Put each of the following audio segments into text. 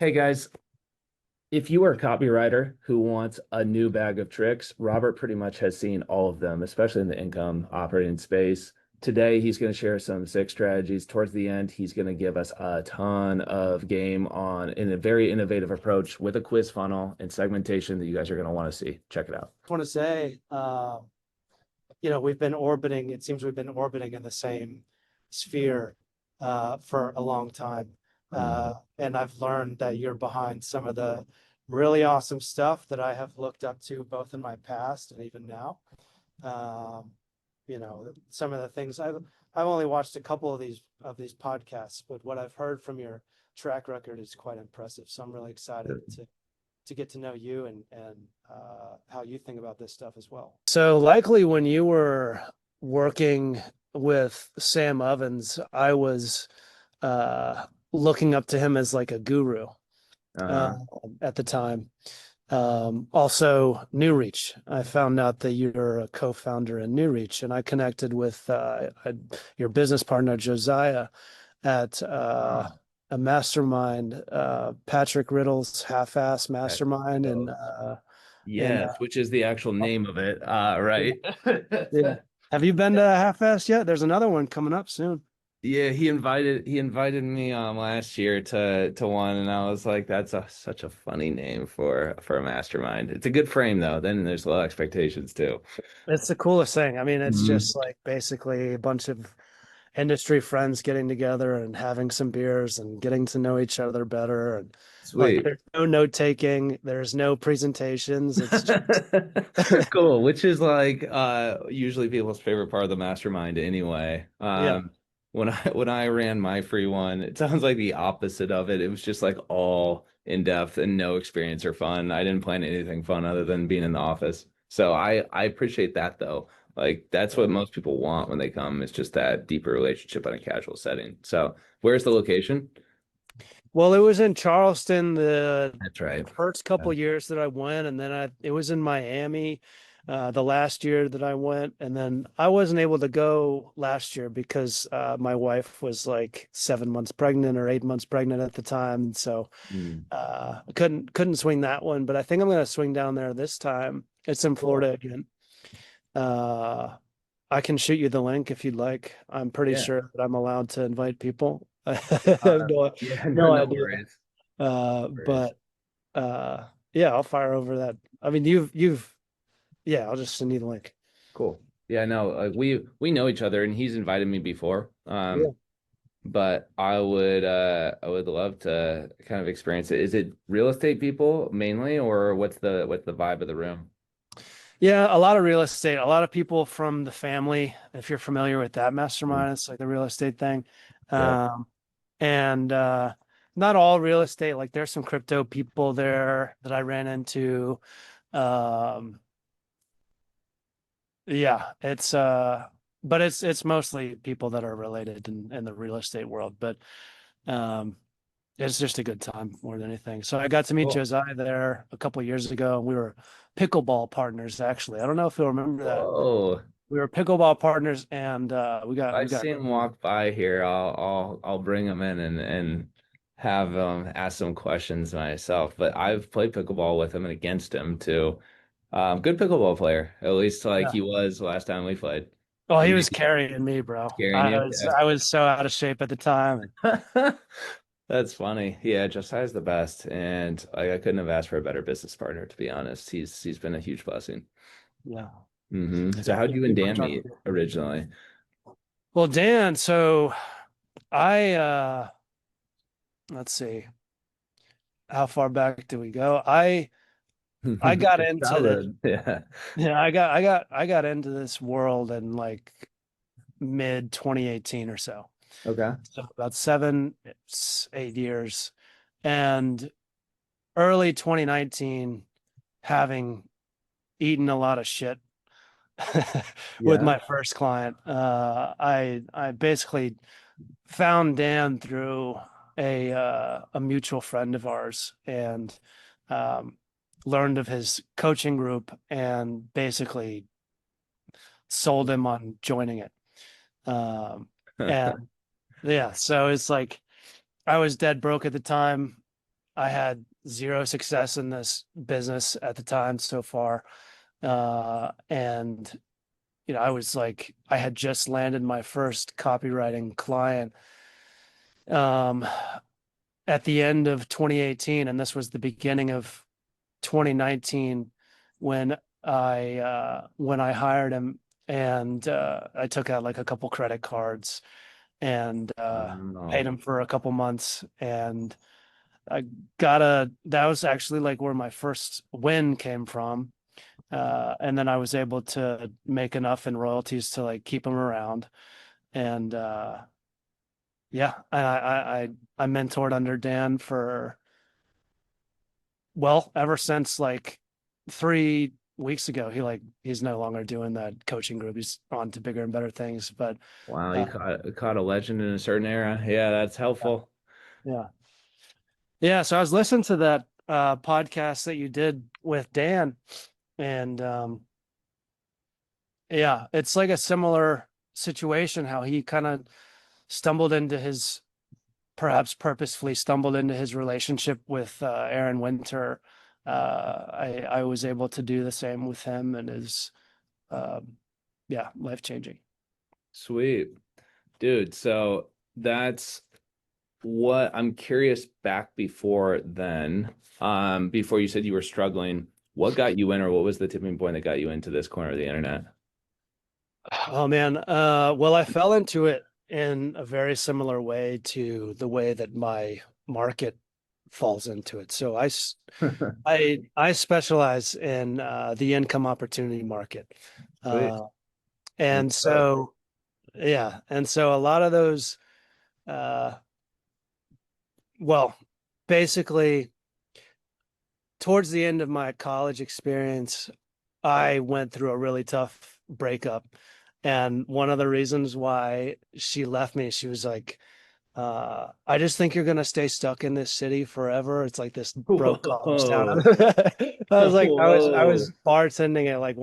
Hey guys, if you are a copywriter who wants a new bag of tricks, Robert pretty much has seen all of them, especially in the income operating space. Today, he's going to share some six strategies. Towards the end, he's going to give us a ton of game on in a very innovative approach with a quiz funnel and segmentation that you guys are going to want to see. Check it out. I want to say, it seems we've been orbiting in the same sphere for a long time. And I've learned that you're behind some of the really awesome stuff that I have looked up to both in my past and even now. Some of the things I've only watched a couple of these podcasts, but what I've heard from your track record is quite impressive. So I'm really excited to get to know you and how you think about this stuff as well. So likely when you were working with Sam Ovens, I was looking up to him as like a guru at the time. Also New Reach. I found out that you're a co-founder in New Reach, and I connected with your business partner, Josiah, at a mastermind, Patrick Riddle's Half-Ass Mastermind. Which is the actual name of it. Right. Yeah. Have you been to Half-Ass yet? There's another one coming up soon. Yeah, he invited me last year to one, and I was like, that's such a funny name for a mastermind. It's a good frame though. Then there's low expectations too. It's the coolest thing. I mean, it's just like basically a bunch of industry friends getting together and having some beers and getting to know each other better. And Sweet. like, there's no note taking, there's no presentations. It's just cool, which is like usually people's favorite part of the mastermind anyway. Yeah. When I ran my free one, it sounds like the opposite of it. It was just like all in depth and no experience or fun. I didn't plan anything fun other than being in the office. So I appreciate that though. Like that's what most people want when they come. It's just that deeper relationship in a casual setting. So where's the location? Well, it was in Charleston That's right. first couple years that I went, and then it was in Miami the last year that I went, and then I wasn't able to go last year because my wife was like 7 months pregnant or 8 months pregnant at the time, so I couldn't swing that one. But I think I'm going to swing down there this time. It's in Florida again. I can shoot you the link if you'd like. I'm pretty sure that I'm allowed to invite people. I have no idea. Worries. But I'll fire over that. I mean, I'll just send you the link. Cool. Yeah, no, like we know each other, and he's invited me before. But I would love to kind of experience it. Is it real estate people mainly, or what's the vibe of the room? Yeah, a lot of real estate, a lot of people from the family. If you're familiar with that mastermind, it's like the real estate thing. And not all real estate, like there's some crypto people there that I ran into. But it's mostly people that are related in the real estate world. But it's just a good time more than anything. So I got to meet Josiah there a couple of years ago. We were pickleball partners, actually. I don't know if you'll remember that. Oh, we were pickleball partners, and I see him walk by here. I'll bring him in and have him ask some questions myself. But I've played pickleball with him and against him too. Good pickleball player, at least like he was last time we played. Oh, he was carrying me, bro. I was so out of shape at the time. That's funny. Yeah, Josiah's the best, and I couldn't have asked for a better business partner, to be honest. He's been a huge blessing. Yeah. So how'd you and Dan meet originally? Well, Dan, so I let's see, how far back do we go? I got into I got into this world in like mid 2018 or so. Okay. So about 8 years, and early 2019, having eaten a lot of shit with my first client, I basically found Dan through a mutual friend of ours, and learned of his coaching group and basically sold him on joining it. And so it's like I was dead broke at the time. I had zero success in this business at the time so far. And I was like, I had just landed my first copywriting client um, at the end of 2018, and this was the beginning of 2019 when I hired him, and I took out like a couple credit cards and paid Wow. him for a couple months, and that was actually like where my first win came from. And then I was able to make enough in royalties to like keep him around. And yeah, I mentored under Dan for, well, ever since like 3 weeks ago. He's no longer doing that coaching group. He's on to bigger and better things. But Wow, you uh, caught a legend in a certain era. Yeah, that's helpful. yeah. Yeah. So I was listening to that podcast that you did with Dan, and yeah, it's like a similar situation how he kind of stumbled into his perhaps purposefully stumbled into his relationship with Aaron Winter. I was able to do the same with him, and is yeah, life changing. Sweet. Dude, so that's what I'm curious back before then. Before you said you were struggling, what got you in, or what was the tipping point that got you into this corner of the internet? Oh man, well, I fell into it in a very similar way to the way that my market falls into it. So I specialize in the income opportunity market. Sweet. Uh, Let's and go. so yeah, and so a lot of those uh, well, basically towards the end of my college experience, I went through a really tough breakup. And one of the reasons why she left me, she was like, I just think you're gonna stay stuck in this city forever. It's like this broke college town. Whoa. I was like, I Whoa. was bartending at like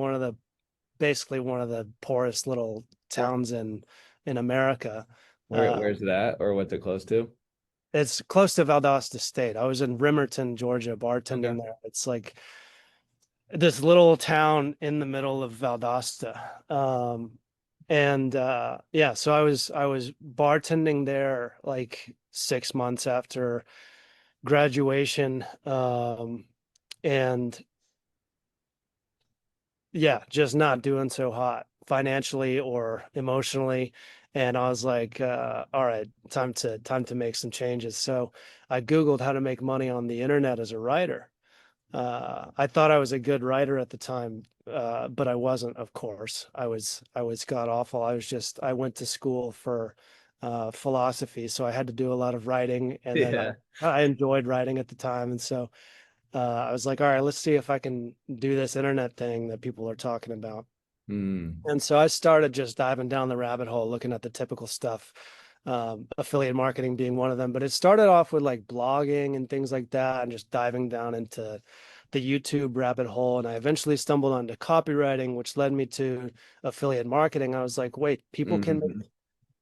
basically one of the poorest little towns in America. Where's that, or what's it close to? It's close to Valdosta State. I was in Rimerton, Georgia, Okay. bartending there. It's like this little town in the middle of Valdosta. And yeah, so I was bartending there like 6 months after graduation. And yeah, just not doing so hot financially or emotionally. And I was like, all right, time to make some changes. So I Googled how to make money on the internet as a writer. I thought I was a good writer at the time, but I wasn't, of course. I was god awful. I went to school for philosophy, so I had to do a lot of writing, and then Yeah. I enjoyed writing at the time, and so I was like, all right, let's see if I can do this internet thing that people are talking about. Hmm. And so I started just diving down the rabbit hole, looking at the typical stuff, affiliate marketing being one of them. But it started off with like blogging and things like that, and just diving down into the YouTube rabbit hole. And I eventually stumbled onto copywriting, which led me to affiliate marketing. I was like, wait, people can make. Hmm.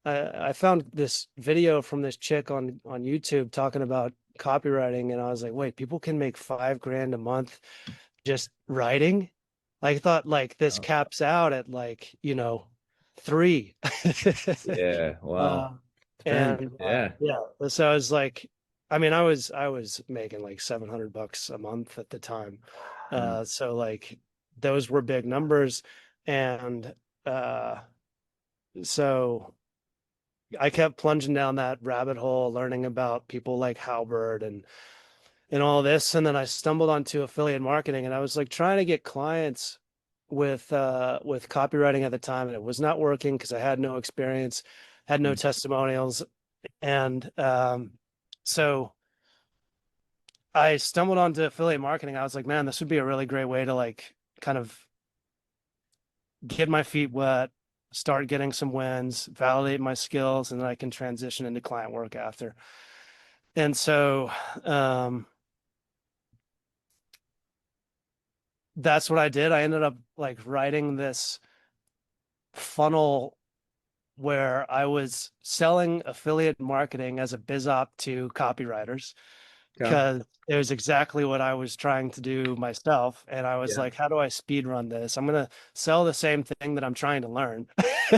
I found this video from this chick on YouTube talking about copywriting, and I was like, wait, people can make 5 grand a month just writing. I thought like this Oh, caps out at like, 3. yeah. uh, Wow. Depends. and Yeah. yeah, so I was like, I mean, I was making like $700 a month at the time. Mm. So like those were big numbers. And uh, so I kept plunging down that rabbit hole, learning about people like Halbert and all this. And then I stumbled onto affiliate marketing, and I was like trying to get clients with copywriting at the time, and it was not working because I had no experience, had no testimonials. And so I stumbled onto affiliate marketing. I was like, man, this would be a really great way to like kind of get my feet wet, start getting some wins, validate my skills, and then I can transition into client work after. And so um that's what I did. I ended up like writing this funnel where I was selling affiliate marketing as a biz op to copywriters. Okay. because it was exactly what I was trying to do myself. And I was Yeah. like, how do I speed run this? I'm gonna sell the same thing that I'm trying to learn.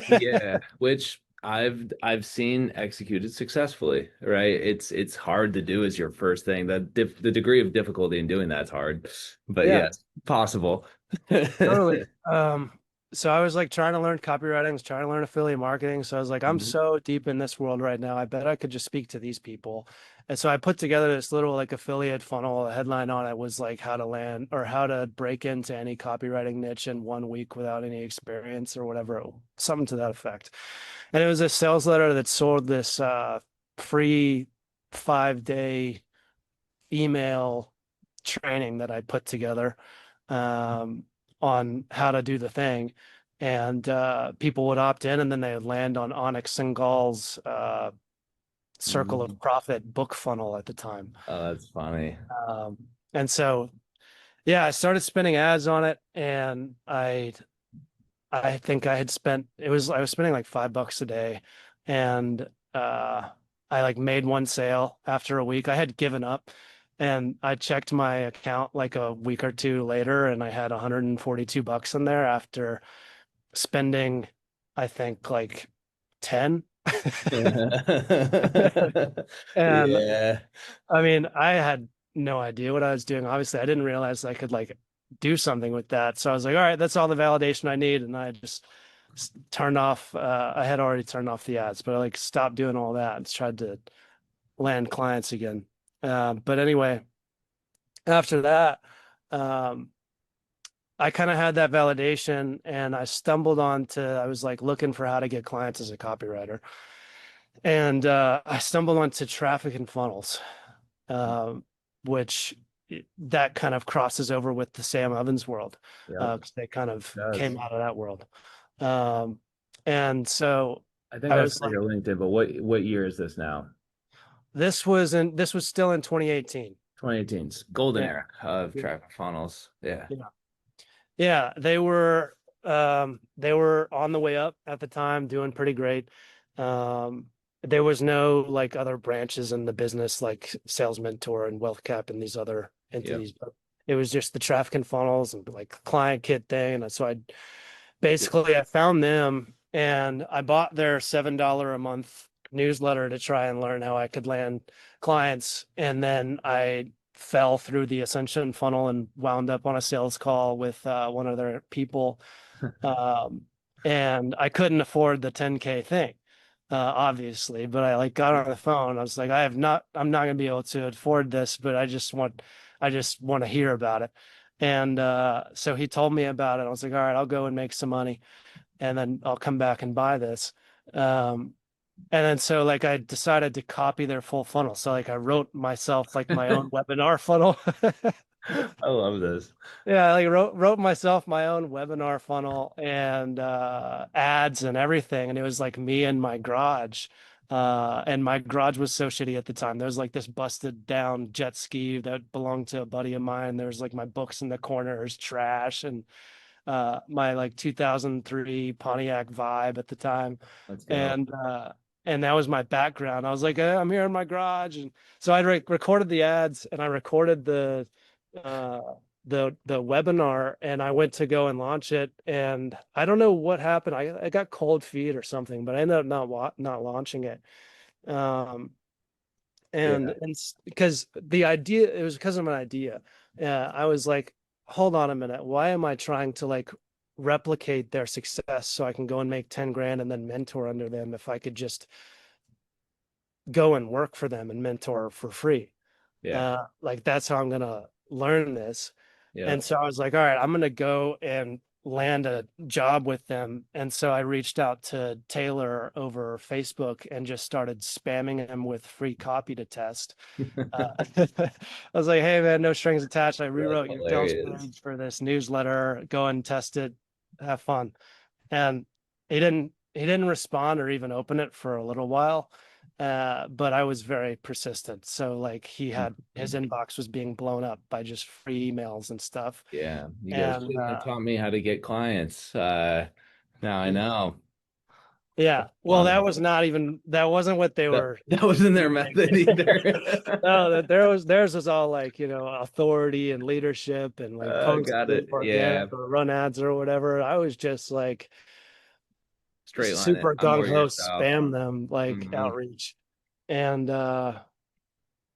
Yeah, which I've seen executed successfully, right? It's hard to do as your first thing. The degree of difficulty in doing that's hard, but Yeah, yes, possible. totally. So I was like trying to learn copywriting, I was trying to learn affiliate marketing. So I was like, I'm Mhm. so deep in this world right now. I bet I could just speak to these people. And so I put together this little like affiliate funnel. A headline on it was like how to land or how to break into any copywriting niche in 1 week without any experience or whatever, something to that effect. And it was a sales letter that sold this free 5-day email training that I put together um, on how to do the thing. And people would opt in and then they would land on Onyx Singal's Circle of Mhm. Profit book funnel at the time. Oh, that's funny. Um, and so, yeah, I started spinning ads on it and I think I had spent I was spending like $5 a day and I like made one sale after a week. I had given up and I checked my account like a week or two later and I had $142 in there after spending I think like 10. And Yeah. I mean, I had no idea what I was doing. Obviously, I didn't realize I could like do something with that. So I was like, all right, that's all the validation I need. And I just turned off, I had already turned off the ads, but I like stopped doing all that and tried to land clients again. But anyway, after that, um, I kind of had that validation and I stumbled onto, I was like looking for how to get clients as a copywriter. And I stumbled onto traffic and funnels. um, which that kind of crosses over with the Sam Ovens world Yep, because they kind of does. came out of that world. Um, and so I think I I was saw your like, LinkedIn, but what year is this now? this was still in 2018. 2018's golden Yeah, era of yeah, traffic funnels. Yeah. yeah, yeah. They were on the way up at the time, doing pretty great. Um, there was no like other branches in the business like Sales Mentor and Wealth Cap and these other Yep. entities, but it was just the traffic and funnels and like client kit thing. And so I found them and I bought their $7 a month newsletter to try and learn how I could land clients. And then I fell through the ascension funnel and wound up on a sales call with one of their people. Um, and I couldn't afford the 10K thing, obviously, but I like got on the phone. I was like, I'm not gonna be able to afford this, but I just want to hear about it. And so he told me about it. I was like, all right, I'll go and make some money and then I'll come back and buy this. Um, and then so like I decided to copy their full funnel. So like I wrote myself like my own webinar funnel. I love this. Yeah, I like wrote myself my own webinar funnel and ads and everything. And it was like me in my garage. And my garage was so shitty at the time. There was like this busted down jet ski that belonged to a buddy of mine. There was like my books in the corners, trash, and my like 2003 Pontiac Vibe at the time. Let's go. And and that was my background. I was like, I'm here in my garage. And so I recorded the ads and I recorded uh the webinar and I went to go and launch it and I don't know what happened. I got cold feet or something, but I ended up not launching it. Um Yeah. and because the idea it was because of an idea. I was like, hold on a minute. Why am I trying to like replicate their success so I can go and make 10 grand and then mentor under them if I could just go and work for them and mentor for free? Yeah. Like that's how I'm gonna learn this. Yeah. And so I was like, all right, I'm gonna go and land a job with them. And so I reached out to Taylor over Facebook and just started spamming him with free copy to test. I was like, hey man, no strings attached. I That's rewrote your sales hilarious. page for this newsletter. Go and test it. Have fun. And he didn't respond or even open it for a little while. But I was very persistent. So like he had his inbox was being blown up by just free emails and stuff. Yeah. You guys And shouldn't have taught me how to get clients. Now I yeah, know. Yeah. Well, Um, that wasn't what they that, were. that wasn't their method either. No, theirs was all like, authority and leadership and like post Got it. Yeah. organic or run ads or whatever. I was just like Straight line it. super I'm gung more ho your style. spam them like Hmm. outreach. And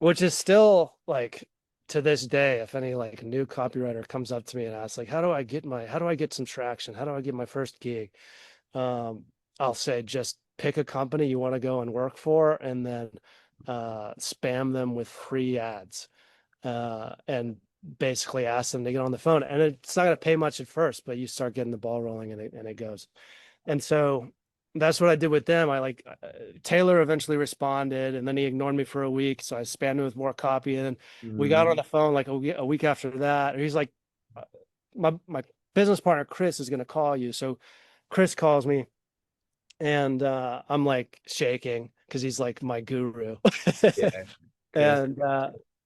which is still like to this day, if any like new copywriter comes up to me and asks like, how do I get some traction? How do I get my first gig? Um, I'll say just pick a company you want to go and work for, and then spam them with free ads, and basically ask them to get on the phone. And it's not going to pay much at first, but you start getting the ball rolling, and it goes. And so that's what I did with them. Taylor eventually responded, and then he ignored me for a week. So I spammed him with more copy, and then we got on the phone like a week after that. And he's like, uh, my business partner Chris is going to call you. So Chris calls me, and I'm like shaking because he's like my guru. Yeah. Chris. And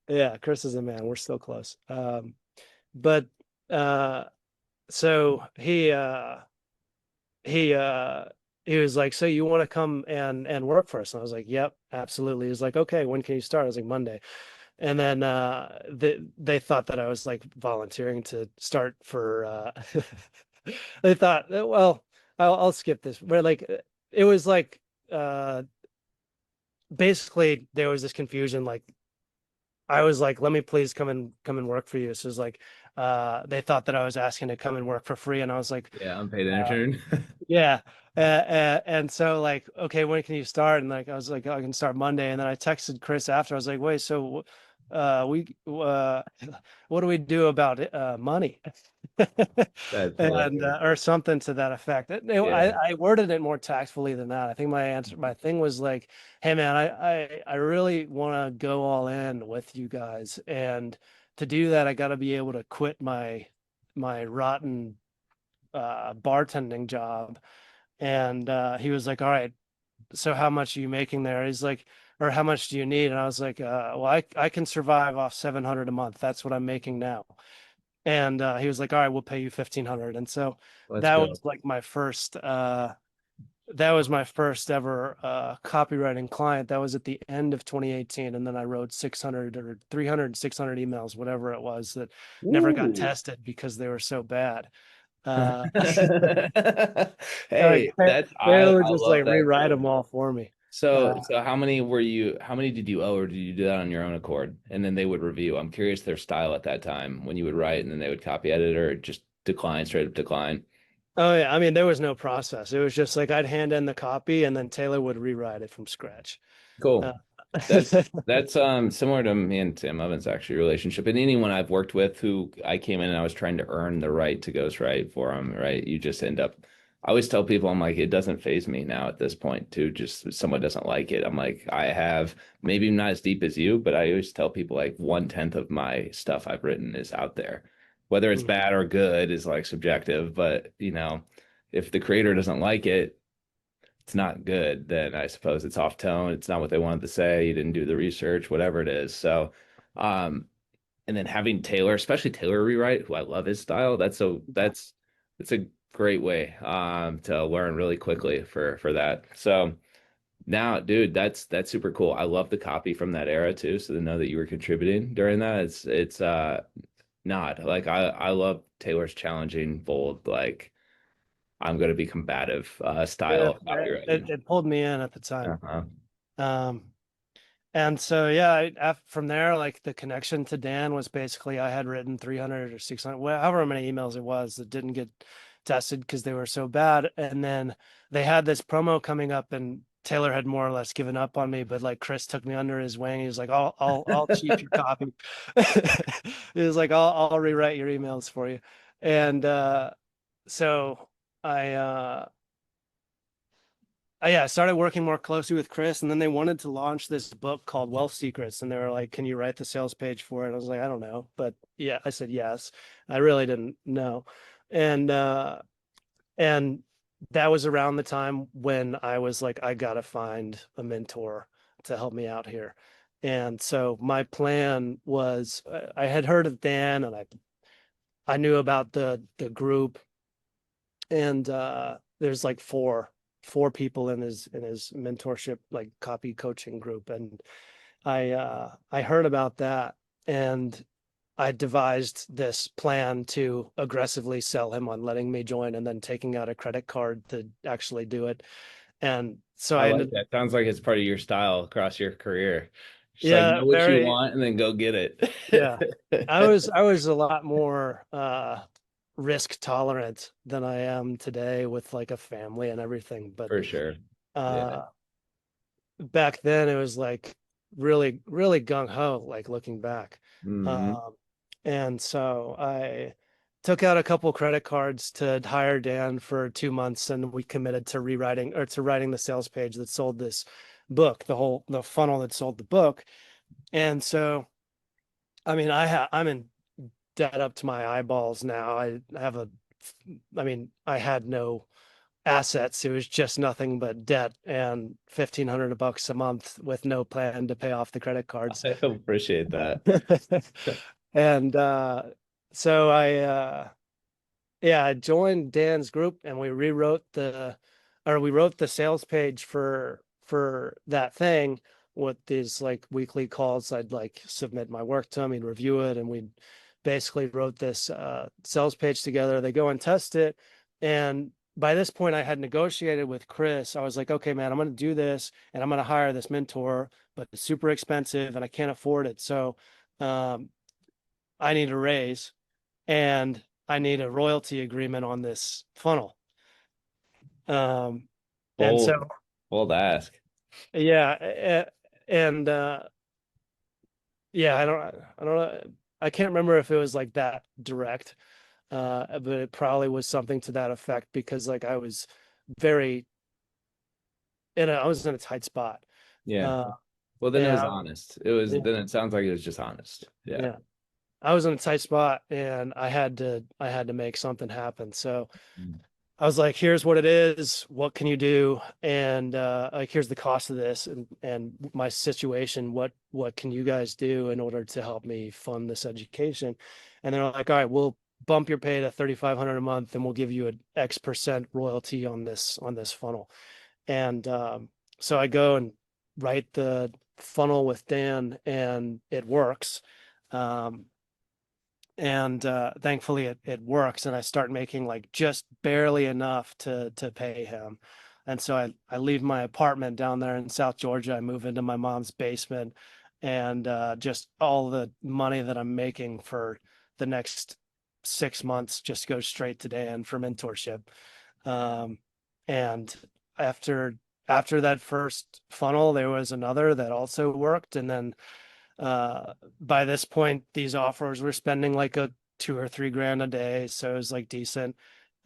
yeah, Chris is a man. We're still close. But uh, so he he was like, so you want to come and work for us? And I was like, yep, absolutely. He's like, okay, when can you start? I was like, Monday. And then they thought that I was like volunteering to start for they thought, well, I'll skip this. Where like it was like basically there was this confusion. Like I was like, let me please come and work for you. So it was like they thought that I was asking to come and work for free, and I was like, Yeah, unpaid uh, intern. yeah. And so like, okay, when can you start? And like, I was like, I can start Monday. And then I texted Chris after. I was like, wait, so what do we do about money? That's And hilarious. or something to that effect. Yeah. I worded it more tactfully than that. I think my thing was like, hey man, I really want to go all in with you guys, and to do that, I got to be able to quit my rotten bartending job. And he was like, all right, so how much are you making there? He's like, or how much do you need? And I was like, well, I can survive off 700 a month. That's what I'm making now. And he was like, all right, we'll pay you 1,500. And so Let's that go. was like that was my first ever copywriting client. That was at the end of 2018. And then I wrote 600 or 300, 600 emails, whatever it was, that never got Ooh. tested because they were so bad. Uh, Hey, that's they would I just love like that rewrite too. them all for me. So, Uh, how many did you owe, or did you do that on your own accord? And then they would review. I'm curious their style at that time when you would write and then they would copy edit or just decline, straight up decline. oh yeah, I mean there was no process. It was just like I'd hand in the copy and then Taylor would rewrite it from scratch. Uh, Cool. That's similar to me and Tim Evans actually relationship. And anyone I've worked with who I came in and I was trying to earn the right to ghostwrite for them, right? You just end up I always tell people I'm like, it doesn't phase me now at this point to just if someone doesn't like it. I'm like, I have maybe not as deep as you, but I always tell people like 1/10 of my stuff I've written is out there. Whether it's mhm. bad or good is like subjective, but if the creator doesn't like it, it's not good, then I suppose it's off tone. It's not what they wanted to say. You didn't do the research, whatever it is. So, um, and then having Taylor, especially Taylor rewrite, who I love his style, that's a great way to learn really quickly for that. So now, dude, that's super cool. I love the copy from that era too. So to know that you were contributing during that, it's not like I love Taylor's challenging, bold, like I'm gonna be combative Yeah, style of copywriting. it pulled me in at the time. Uh-huh. Um, and so yeah, from there, like the connection to Dan was basically I had written 300 or 600, however many emails it was that didn't get tested because they were so bad. And then they had this promo coming up, and Taylor had more or less given up on me, but like Chris took me under his wing. He was like, I'll cheat your copy. He was like, I'll rewrite your emails for you. And so I yeah, I started working more closely with Chris, and then they wanted to launch this book called Wealth Secrets, and they were like, "Can you write the sales page for it?" And I was like, "I don't know," but yeah, I said yes. I really didn't know, and and that was around the time when I was like, I gotta find a mentor to help me out here, and so my plan was, I had heard of Dan, and I knew about the group, and there's like 4 people in his mentorship, like copy coaching group. And I heard about that, and I devised this plan to aggressively sell him on letting me join and then taking out a credit card to actually do it. And so I I like ended, that. Sounds like it's part of your style across your career. Just like yeah, know what you very, want and then go get yeah. it. I was a lot more risk tolerant than I am today with like a family and everything. But For sure. Yeah. uh back then it was like really, really gung ho, like looking back. Hmm. Um, and so I took out a couple credit cards to hire Dan for 2 months, and we committed to rewriting or to writing the sales page that sold this book, the funnel that sold the book. And so, I mean, I'm in debt up to my eyeballs now. I mean, I had no assets. It was just nothing but debt and $1,500 a month with no plan to pay off the credit cards. I appreciate that. And so yeah, I joined Dan's group, and we wrote the sales page for that thing with these like weekly calls. I'd like submit my work to him, he'd review it, and we basically wrote this sales page together. They go and test it, and by this point I had negotiated with Chris. I was like, okay, man, I'm going to do this, and I'm going to hire this mentor, but it's super expensive and I can't afford it. So um, I need a raise, and I need a royalty agreement on this funnel. Um, and so, Bold, bold ask. yeah, and yeah, I don't know. I can't remember if it was like that direct, but it probably was something to that effect, because like very, I was in a tight spot. Yeah. Uh, Well, then it was yeah, honest. It was, yeah, then it sounds like it was just honest. Yeah. yeah. I was in a tight spot, and I had to make something happen. So Mm. I was like, here's what it is. What can you do? And like, here's the cost of this, and my situation. What can you guys do in order to help me fund this education? And they're like, all right, we'll bump your pay to 3,500 a month, and we'll give you an X% royalty on this funnel. And so I go and write the funnel with Dan, and it works. Um, and thankfully it works, and I start making like just barely enough to pay him. And so I leave my apartment down there in South Georgia. I move into my mom's basement, and just all the money that I'm making for the next 6 months just goes straight to Dan for mentorship. um, and after that first funnel, there was another that also worked, and then by this point, these offers were spending like a 2 or 3 grand a day. So it was like decent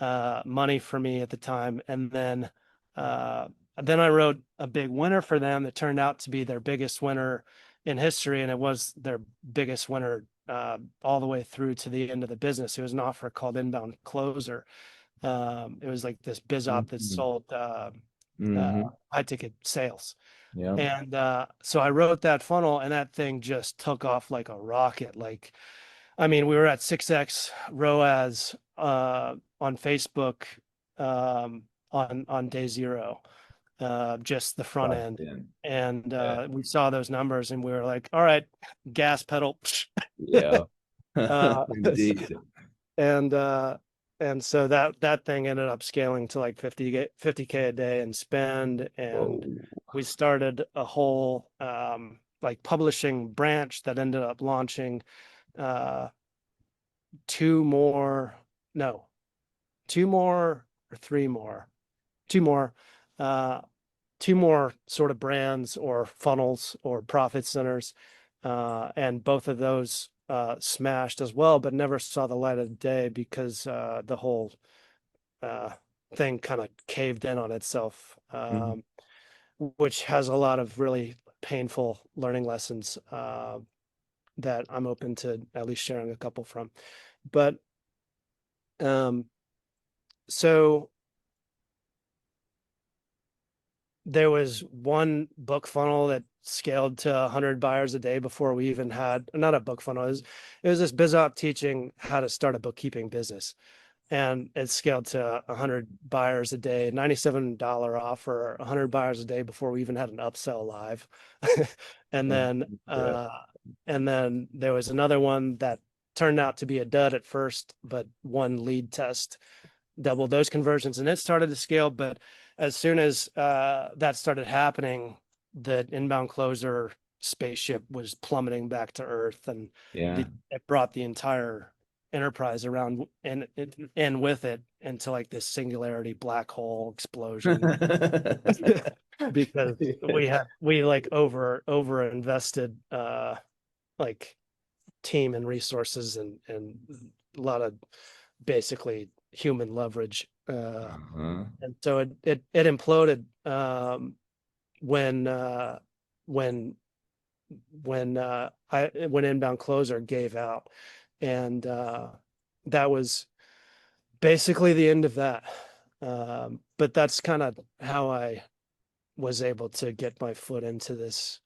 money for me at the time. And then I wrote a big winner for them that turned out to be their biggest winner in history. And it was their biggest winner all the way through to the end of the business. It was an offer called Inbound Closer. It was like this biz op that Mhm. sold Hmm. high ticket sales. Yeah. And so I wrote that funnel, and that thing just took off like a rocket. Like, I mean, we were at 6x ROAS on Facebook on day zero, just the front Locked end. in. And Yeah. we saw those numbers, and we were like, all right, gas pedal. Yeah. uh, Indeed. and so that thing ended up scaling to like 50K a day in spend. And Whoa. we started a whole like publishing branch that ended up launching uh two more no two more or three more two more uh two more sort of brands or funnels or profit centers, and both of those smashed as well, but never saw the light of day because the whole uh, thing kind of caved in on itself, Mhm. which has a lot of really painful learning lessons that I'm open to at least sharing a couple from. But um, so there was one book funnel that scaled to 100 buyers a day before we even had, not a book funnel, it was this biz op teaching how to start a bookkeeping business. and it scaled to 100 buyers a day, $97 offer, 100 buyers a day before we even had an upsell live. And then Yeah. and then there was another one that turned out to be a dud at first, but one lead test doubled those conversions, and it started to scale. But as soon as that started happening, the inbound closer spaceship was plummeting back to earth, and Yeah. it brought the entire enterprise around and with it into like this singularity black hole explosion. Because we like over invested like team and resources, and a lot of basically human leverage, Uh-huh. and so it imploded when when when inbound closer gave out, and that was basically the end of that. But that's kind of how I was able to get my foot into this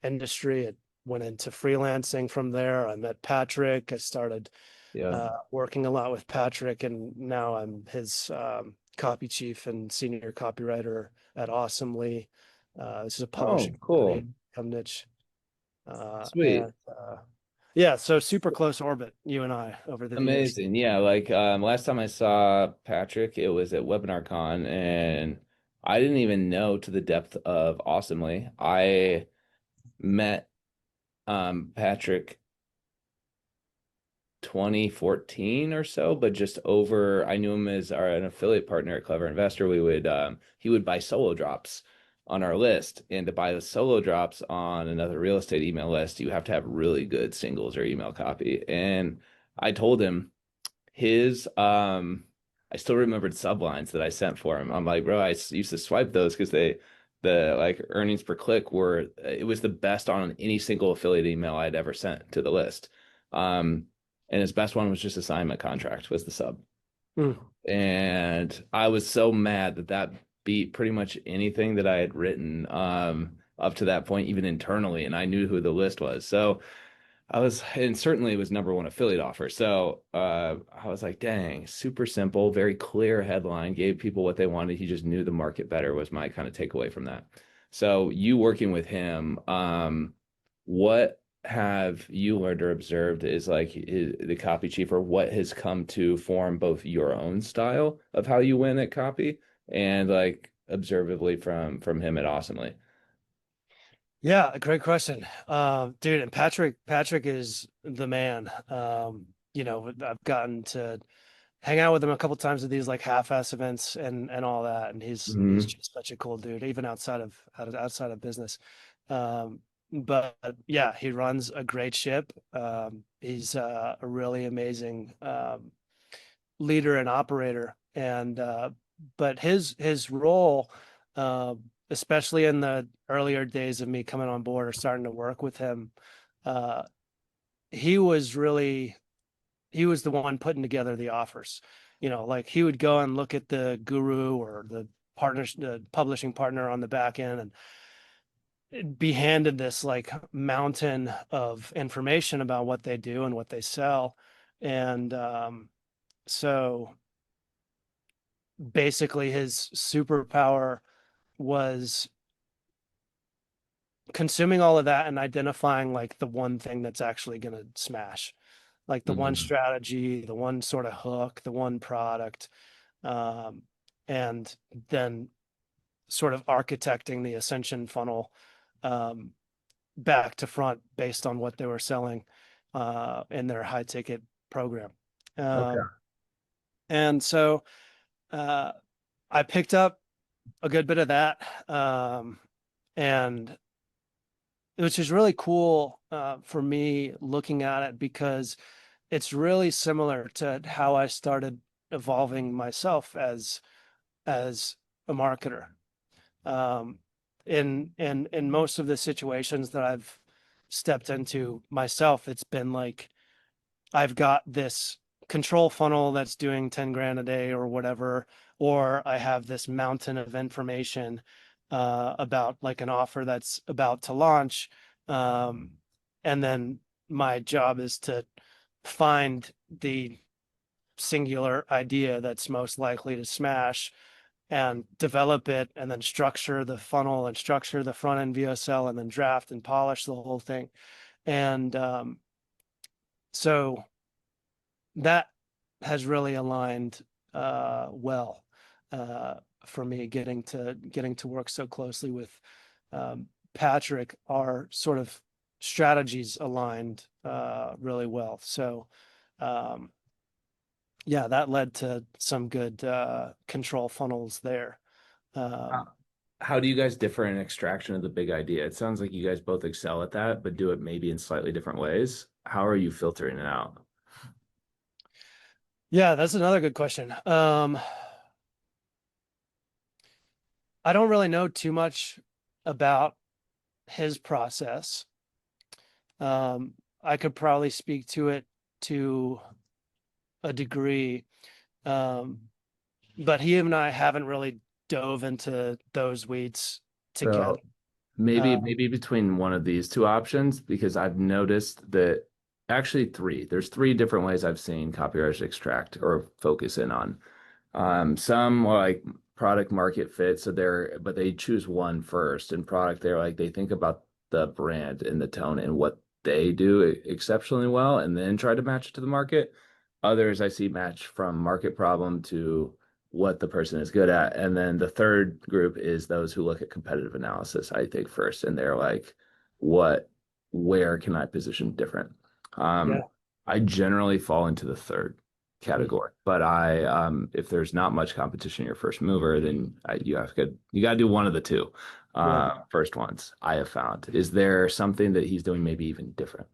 industry. It went into freelancing from there. I met Patrick. I started Yeah. working a lot with Patrick, and now I'm his copy chief and senior copywriter at Awesomely. This is a Oh, publishing cool. company, come niche. Sweet. Yeah, so super close orbit, you and I, over the years. Amazing. Yeah, like last time I saw Patrick, it was at WebinarCon, and I didn't even know to the depth of Awesomely. I met Patrick 2014 or so, but just over, I knew him as an affiliate partner at Clever Investor. We would he would buy solo drops on our list, and to buy the solo drops on another real estate email list, you have to have really good singles or email copy. And I told him his I still remembered sublines that I sent for him. I'm like, bro, used to swipe those because the like earnings per click were, it was the best on any single affiliate email I'd ever sent to the list. And his best one was just assignment contract was the sub. Mm. And I was so mad that that beat pretty much anything that I had written up to that point, even internally, and I knew who the list was. So I was, and certainly it was number one affiliate offer. So I was like, dang, super simple, very clear headline, gave people what they wanted. He just knew the market better was my kind of takeaway from that. So you working with him, what have you learned or observed is like the copy chief, or what has come to form both your own style of how you win at copy and like observably from him at Awesomely? Yeah, great question. Dude, and Patrick is the man. You know, I've gotten to hang out with him a couple times at these like half-ass events and all that, and he's Hmm. just such a cool dude, even outside of business. But yeah, he runs a great ship. He's a really amazing leader and operator, and but his role, uh, especially in the earlier days of me coming on board or starting to work with him, uh, he was really he was the one putting together the offers. You know, like he would go and look at the guru or the publishing partner on the back end, and be handed this like mountain of information about what they do and what they sell. And so basically his superpower was consuming all of that and identifying like the one thing that's actually going to smash, like the one Hmm. strategy, the one sort of hook, the one product, um, and then sort of architecting the ascension funnel um, back to front based on what they were selling in their high ticket program. Okay. Um, and so uh, I picked up a good bit of that. And which is really cool for me looking at it, because it's really similar to how I started evolving myself as a marketer. Um, in most of the situations that I've stepped into myself, it's been like I've got this control funnel that's doing 10 grand a day or whatever, or I have this mountain of information about like an offer that's about to launch. Um, and then my job is to find the singular idea that's most likely to smash, and develop it, and then structure the funnel and structure the front end VSL, and then draft and polish the whole thing. And so that has really aligned well for me, getting to work so closely with Patrick. Our sort of strategies aligned really well. So yeah, that led to some good control funnels there. How how do you guys differ in extraction of the big idea? It sounds like you guys both excel at that, but do it maybe in slightly different ways. How are you filtering it out? Yeah, that's another good question. I don't really know too much about his process. I could probably speak to it to a degree, but he and I haven't really dove into those weeds together. So maybe Uh, maybe between one of these two options, because I've noticed that actually there's three different ways I've seen copywriters extract or focus in on. Some more like product market fit, so but they choose one first. And product, they think about the brand and the tone and what they do exceptionally well, and then try to match it to the market. Others I see match from market problem to what the person is good at. And then the third group is those who look at competitive analysis, I think, first, and they're like, what, where can I position different? yeah. I generally fall into the third Mhm. category, but if there's not much competition, you're first mover, then you got to do one of the two. Yeah. First ones I have found. Is there something that he's doing maybe even different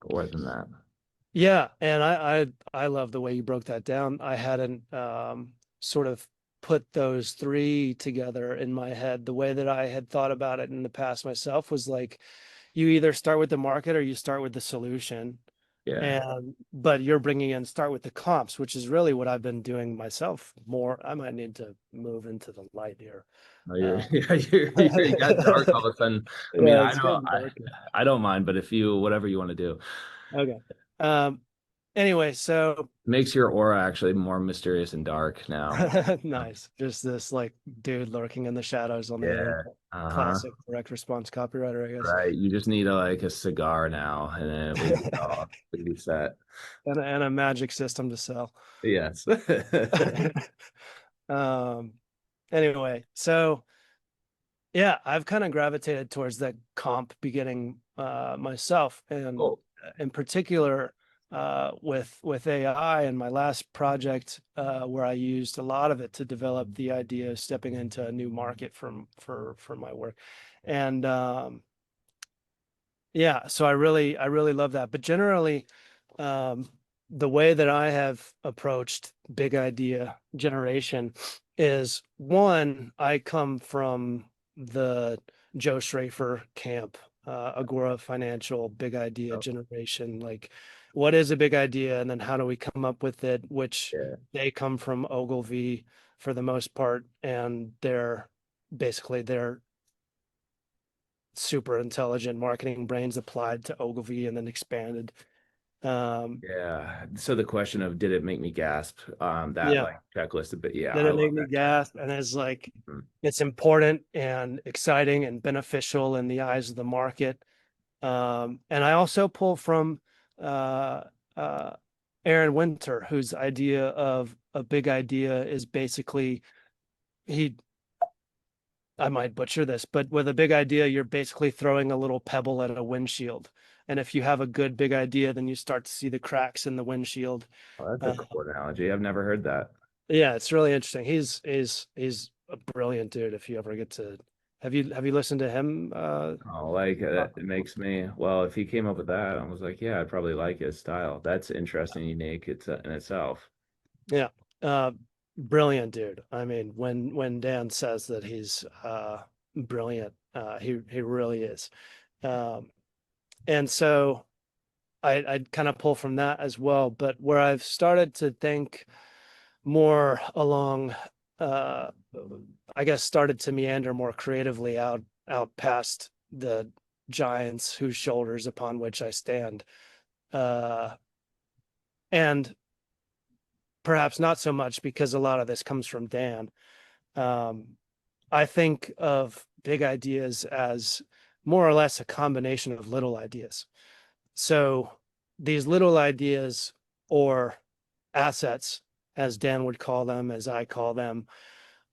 or than that? Yeah, and I love the way you broke that down. I hadn't sort of put those three together in my head. The way that I had thought about it in the past myself was like, you either start with the market or you start with the solution. Yeah. And but you're bringing in start with the comps, which is really what I've been doing myself more. I might need to move into the light here. No, you're, Uh, yeah, you got dark all of a sudden. I mean, yeah, it's getting dark. I don't mind, but if you, whatever you want to do, Okay. Um, anyway, so makes your aura actually more mysterious and dark now. nice. Just this like dude lurking in the shadows on the Yeah. internet. Uh-huh. Classic direct response copywriter, I guess. Right. You just need like a cigar now, and then we'd be set. And a magic system to sell. Yes. Um, anyway, so yeah, I've kind of gravitated towards that comp beginning myself, and Cool. in particular with AI and my last project where I used a lot of it to develop the idea of stepping into a new market for my work. And yeah, so I really love that. But generally, um, the way that I have approached big idea generation is, one, I come from the Joe Schrafer camp, Agora Financial, big idea Oh, generation. Like, what is a big idea, and then how do we come up with it? Which yeah. they come from Ogilvy for the most part, and they're basically they're super intelligent marketing brains applied to Ogilvy and then expanded. Um, Yeah. So the question of did it make me gasp? That yeah, like checklist a bit. Yeah, then I it made love me that camp. gasp, and it's like Mhm. it's important and exciting and beneficial in the eyes of the market. And I also pull from uh, uh, Aaron Winter, whose idea of a big idea is basically he I might butcher this, but with a big idea, you're basically throwing a little pebble at a windshield. And if you have a good big idea, then you start to see the cracks in the windshield. Oh, that's a Uh, cool analogy. I've never heard that. yeah, it's really interesting. He's a brilliant dude. If you ever get to, have you listened to him? Oh, it makes me, well, if he came up with that, I was like, yeah, I'd probably like his style. That's interesting, unique. It's in itself. Yeah, uh, brilliant dude. I mean, when Dan says that he's brilliant, he really is. Um, and so I'd kind of pull from that as well. But where I've started to think more along, uh, I guess, started to meander more creatively out past the giants whose shoulders upon which I stand. And perhaps not so much because a lot of this comes from Dan. I think of big ideas as more or less a combination of little ideas. So these little ideas or assets, as Dan would call them, as I call them,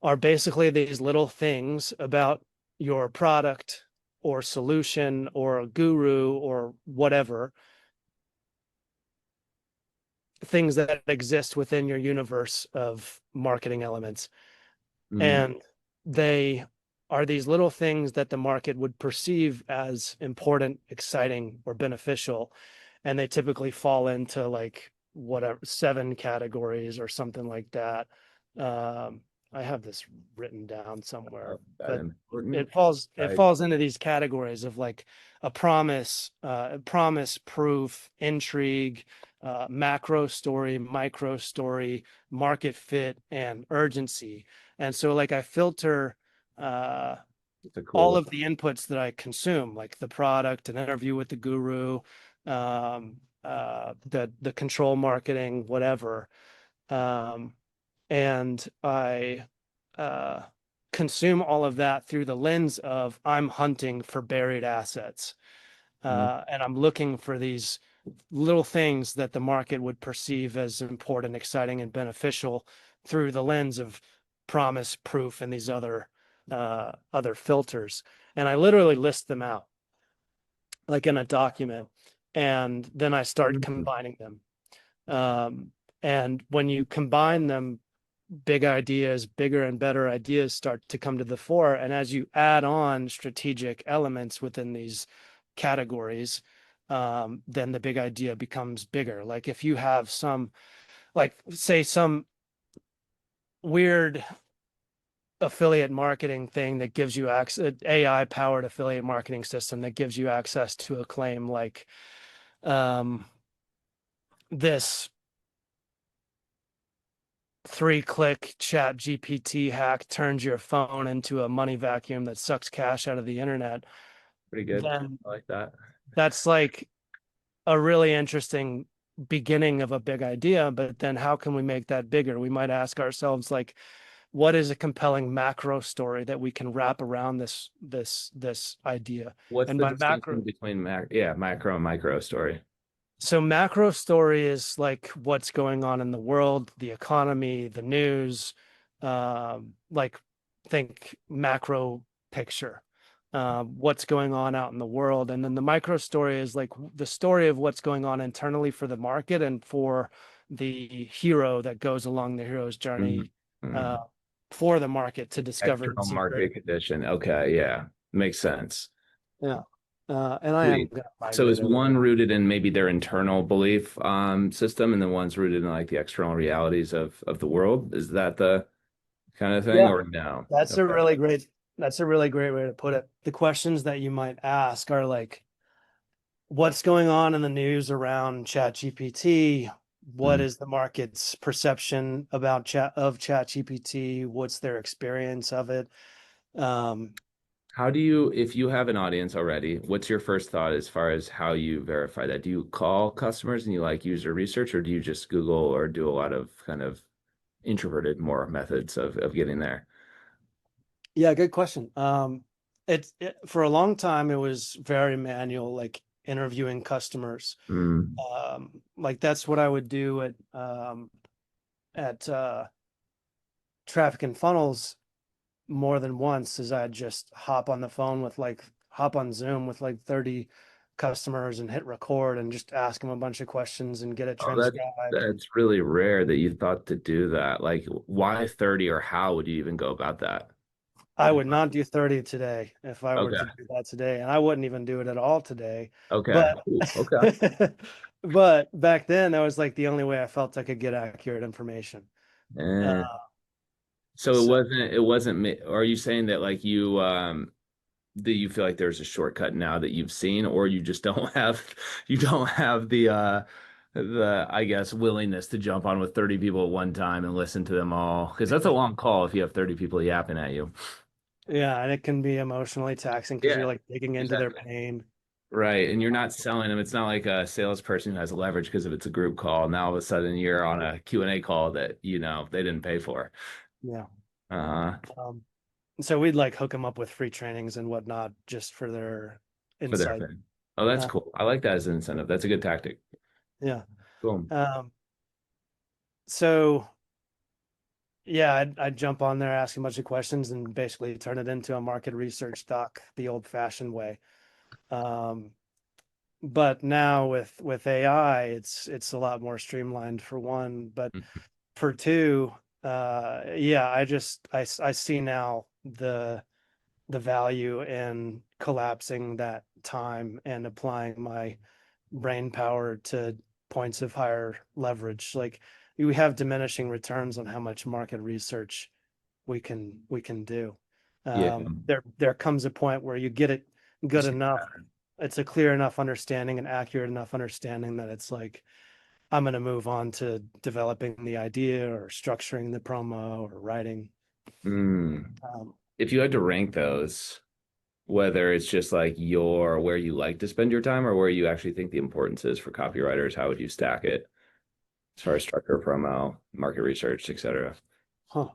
are basically these little things about your product or solution or a guru or whatever, things that exist within your universe of marketing elements. Mm, And they are these little things that the market would perceive as important, exciting, or beneficial. And they typically fall into like whatever 7 categories or something like that. I have this written down somewhere, that but important. it falls into these categories of like a promise, proof, intrigue, macro story, micro story, market fit, and urgency. And so like I filter It's a all cool. of the inputs that I consume, like the product, an interview with the guru, the control marketing, whatever. And I uh, consume all of that through the lens of I'm hunting for buried assets. Mm, And I'm looking for these little things that the market would perceive as important, exciting, and beneficial through the lens of promise, proof, and these other filters. And I literally list them out like in a document, and then I start mm. combining them. And when you combine them, big ideas, bigger and better ideas start to come to the fore. And as you add on strategic elements within these categories, then the big idea becomes bigger. Like if you have some, like say some weird affiliate marketing thing that gives you access, AI powered affiliate marketing system that gives you access to a claim like um, this 3-click chat GPT hack turns your phone into a money vacuum that sucks cash out of the internet, Pretty good. then I like that. that's like a really interesting beginning of a big idea. But then how can we make that bigger? We might ask ourselves, like, what is a compelling macro story that we can wrap around this idea? What's And the by macro, distinction between macro and micro story? so macro story is like what's going on in the world, the economy, the news, like think macro picture, what's going on out in the world. And then the micro story is like the story of what's going on internally for the market and for the hero that goes along the hero's journey, Mm-hmm. uh, for the market to discover and External see great. market condition. Okay, yeah, makes sense. Yeah. And I am Sweet. going to So migrate is over one there. rooted in maybe their internal belief system, and then one's rooted in like the external realities of the world? Is that the kind of thing, Yeah. or no? That's a Okay. really great that's a really great way to put it. The questions that you might ask are like, what's going on in the news around ChatGPT? What Mm. is the market's perception about ChatGPT? What's their experience of it? Um, How do you, if you have an audience already, what's your first thought as far as how you verify that? Do you call customers and you like user research, or do you just Google or do a lot of kind of introverted more methods of getting there? yeah, good question. For a long time it was very manual, like interviewing customers. Mm. Like that's what I would do at Traffic and Funnels more than once, is I'd just hop on Zoom with like 30 customers and hit record and just ask them a bunch of questions and get it Oh, transcribed. that's really rare that you thought to do that. Like, why 30 or how would you even go about that? I would not do 30 today if I were Okay. to do that today, and I wouldn't even do it at all today. Okay. But Ooh, okay. but back then that was like the only way I felt I could get accurate information. Uh, And so so it wasn't are you saying that like you do you feel like there's a shortcut now that you've seen, or you just don't have you don't have the I guess willingness to jump on with 30 people at one time and listen to them all? Because that's a long call if you have 30 people yapping at you. yeah, and it can be emotionally taxing because Yeah, you're like digging into their exactly. pain. Right. And you're not selling them. It's not like a salesperson who has leverage because if it's a group call, now all of a sudden you're on a Q&A call that, they didn't pay for. Yeah. Uh, So we'd like hook them up with free trainings and whatnot just for their for their insight. thing. Oh, that's Uh, cool. I like that as an incentive. That's a good tactic. yeah. Cool. Um, so yeah, I'd jump on there, ask a bunch of questions, and basically turn it into a market research doc the old-fashioned way. Um, but now with AI, it's a lot more streamlined for one, but for two, yeah, I see now the value in collapsing that time and applying my brain power to points of higher leverage. Like we have diminishing returns on how much market research we can do. Yeah. There comes a point where you get it good enough. It's a clear enough understanding and accurate enough understanding that it's like I'm going to move on to developing the idea or structuring the promo or writing. Mm. Um, If you had to rank those, whether it's just like your where you like to spend your time or where you actually think the importance is for copywriters, how would you stack it as far as structure, promo, market research, etc.? huh.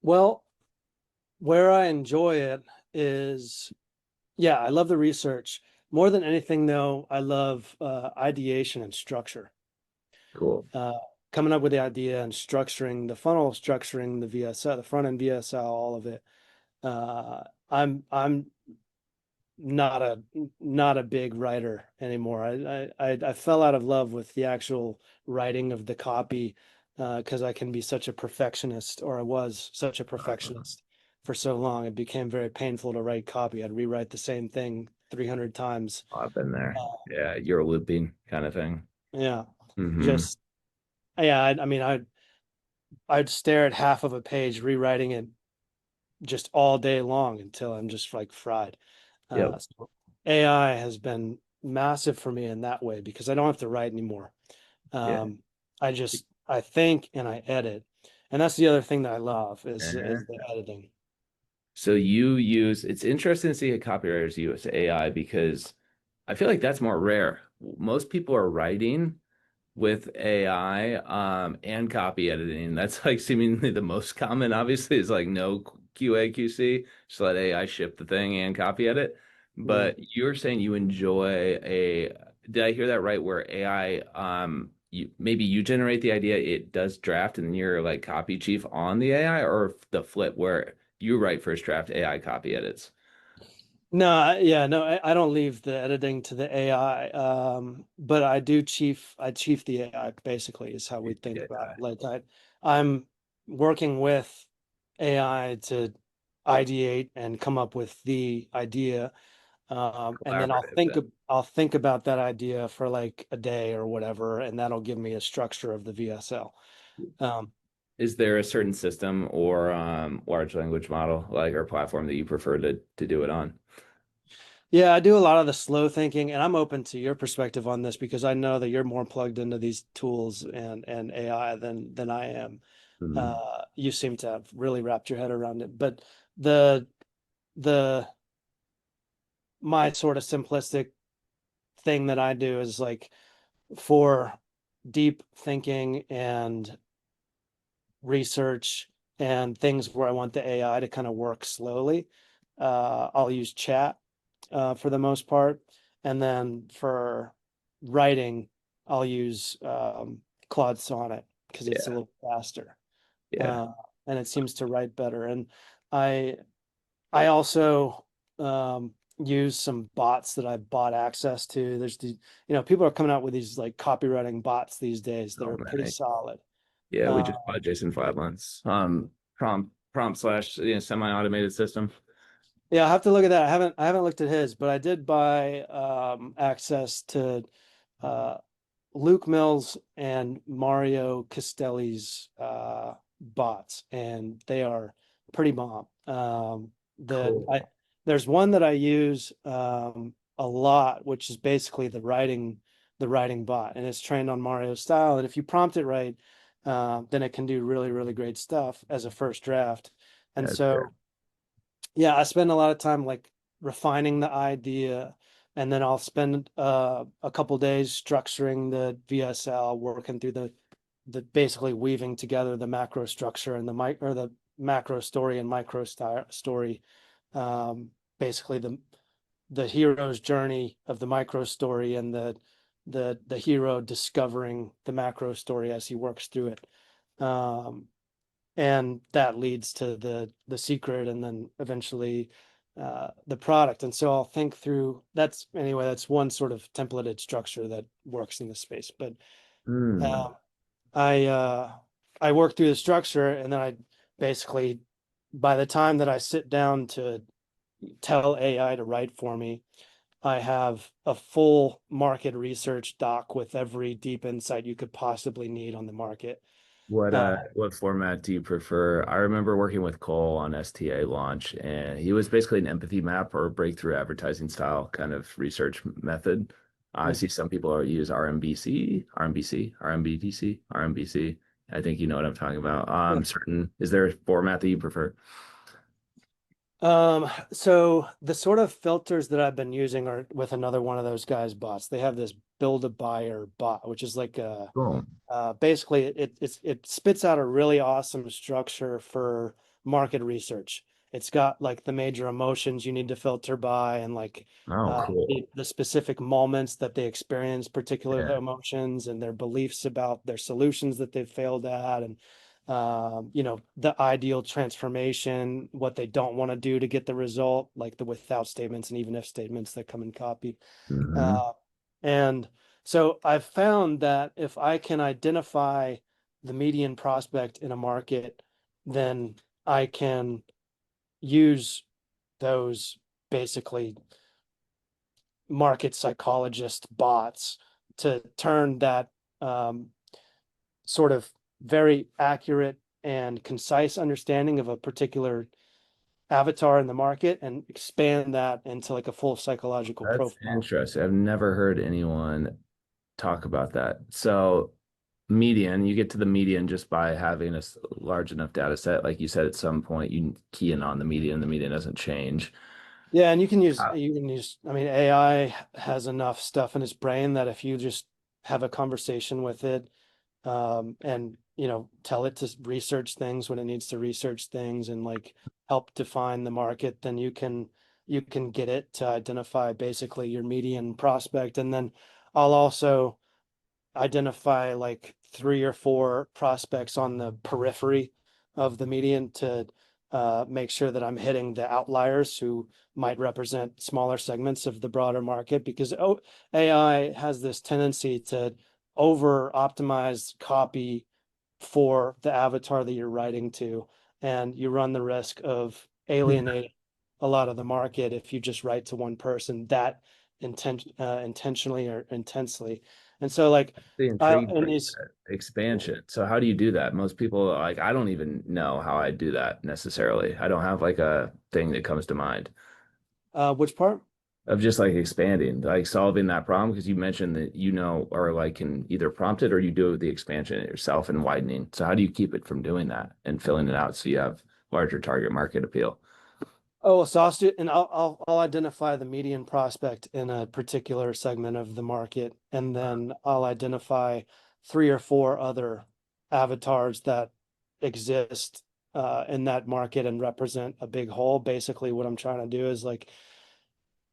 Well, where I enjoy it is, yeah, I love the research. More than anything, though, I love ideation and structure. Cool. Uh, Coming up with the idea and structuring the funnel, structuring the VSL, the front end VSL, all of it. I'm not a big writer anymore. I fell out of love with the actual writing of the copy because I can be such a perfectionist, or I was such a perfectionist for so long. It became very painful to write copy. I'd rewrite the same thing 300 times. I've been there. Uh, Yeah, you're looping kind of thing. yeah, Hmm. just yeah. I mean, I'd stare at half of a page rewriting it just all day long until I'm just like fried. Yep. So AI has been massive for me in that way because I don't have to write anymore. Yeah. I think and I edit, and that's the other thing that I love is the Uh, editing. So it's interesting to see how copywriters use AI because I feel like that's more rare. Most people are writing with AI and copy editing. That's like seemingly the most common, obviously, is like no QA, QC, just let AI ship the thing and copy edit. Yeah. But you're saying you enjoy did I hear that right? Where AI, maybe you generate the idea, it does draft, and then you're like copy chief on the AI, or the flip where you write first draft, AI copy edits. No, yeah, no, I don't leave the editing to the AI. But I chief the AI basically is how we think about Yeah, it. I'm working with AI to ideate and come up with the idea. And then collaborative then. I'll think about that idea for like a day or whatever, and that'll give me a structure of the VSL. Um, Is there a certain system or large language model like or platform that you prefer to do it on? yeah, I do a lot of the slow thinking, and I'm open to your perspective on this because I know that you're more plugged into these tools and AI than I am. Hmm. You seem to have really wrapped your head around it, but the the my sort of simplistic thing that I do is like for deep thinking and research and things where I want the AI to kind of work slowly. I'll use chat for the most part. And then for writing, I'll use Claude Sonnet because it's a Yeah, little faster yeah. uh, and it seems to write better. And I I also use some bots that I bought access to. There's people are coming out with these like copywriting bots these days that Oh are pretty man. solid. Yeah, we Uh, just bought Jason Flatlands. Prompt slash semi-automated system. Yeah, I have to look at that. I haven't looked at his, but I did buy access to uh Luke Mills and Mario Castelli's bots, and they are pretty bomb. Cool. There's one that I use a lot, which is basically the writing bot, and it's trained on Mario's style. And if you prompt it right, then it can do really, really great stuff as a first draft. And That's good. so yeah, I spend a lot of time like refining the idea, and then I'll spend a couple days structuring the VSL, working through the basically weaving together the macro structure and the macro story and micro story. Basically the hero's journey of the micro story and the hero discovering the macro story as he works through it. And that leads to the secret, and then eventually the product. And so I'll think through that's one sort of templated structure that works in this space. But Mm. uh, I work through the structure, and then I basically, by the time that I sit down to tell AI to write for me, I have a full market research doc with every deep insight you could possibly need on the market. What format do you prefer? I remember working with Cole on STA launch, and he was basically an empathy map or breakthrough advertising style kind of research method. I see some people use RMBC, RMBC, RMBTC, RMBC. I think you know what I'm talking about. Is there a format that you prefer? So the sort of filters that I've been using are with another one of those guys' bots. They have this build a buyer bot, which is like Cool. basically it spits out a really awesome structure for market research. It's got like the major emotions you need to filter by, and like Oh, cool. the specific moments that they experience particular Yeah. emotions, and their beliefs about their solutions that they've failed at, and the ideal transformation, what they don't want to do to get the result, like the without statements and even if statements that come in copy. Hmm. Uh, and so I've found that if I can identify the median prospect in a market, then I can use those basically market psychologist bots to turn that um, sort of very accurate and concise understanding of a particular avatar in the market and expand that into like a full psychological That's profile. interesting. I've never heard anyone talk about that. So median, you get to the median just by having a large enough data set. Like you said, at some point you key in on the median doesn't change. Yeah, and Uh, I mean, AI has enough stuff in its brain that if you just have a conversation with it, and tell it to research things when it needs to research things, and like help define the market, then you can get it to identify basically your median prospect. And then I'll also identify like 3 or 4 prospects on the periphery of the median to make sure that I'm hitting the outliers who might represent smaller segments of the broader market, because AI has this tendency to over optimize copy for the avatar that you're writing to, and you run the risk of alienating a lot of the market if you just write to one person that intentionally or intensely. And so like the intrigued in by these that expansion. So how do you do that? Most people like I don't even know how I do that necessarily. I don't have like a thing that comes to mind which part? of just like expanding, like solving that problem because you mentioned that or like can either prompt it or you do the expansion yourself and widening. So how do you keep it from doing that and filling it out so you have larger target market appeal? Oh, so I'll identify the median prospect in a particular segment of the market, and then I'll identify 3 or 4 other avatars that exist in that market and represent a big whole. Basically, what I'm trying to do is like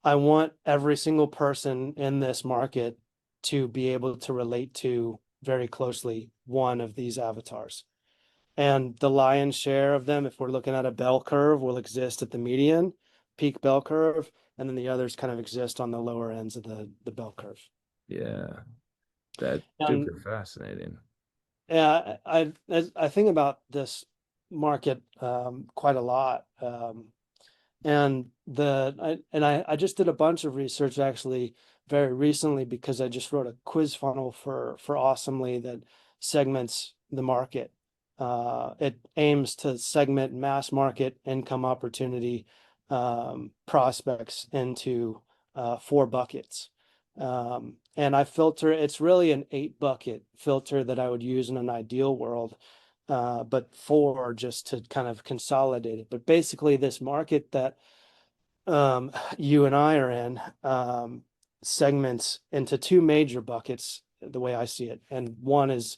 I want every single person in this market to be able to relate to very closely one of these avatars. And the lion's share of them, if we're looking at a bell curve, will exist at the median, peak bell curve, and then the others kind of exist on the lower ends of the bell curve. Yeah, that's And super fascinating. yeah, I think about this market quite a lot. And I just did a bunch of research actually very recently, because I just wrote a quiz funnel for Awesomely that segments the market. It aims to segment mass market income opportunity prospects into 4 buckets. And I filter, it's really an 8 bucket filter that I would use in an ideal world, but 4 just to kind of consolidate it. But basically, this market that you and I are in, segments into two major buckets, the way I see it. And one is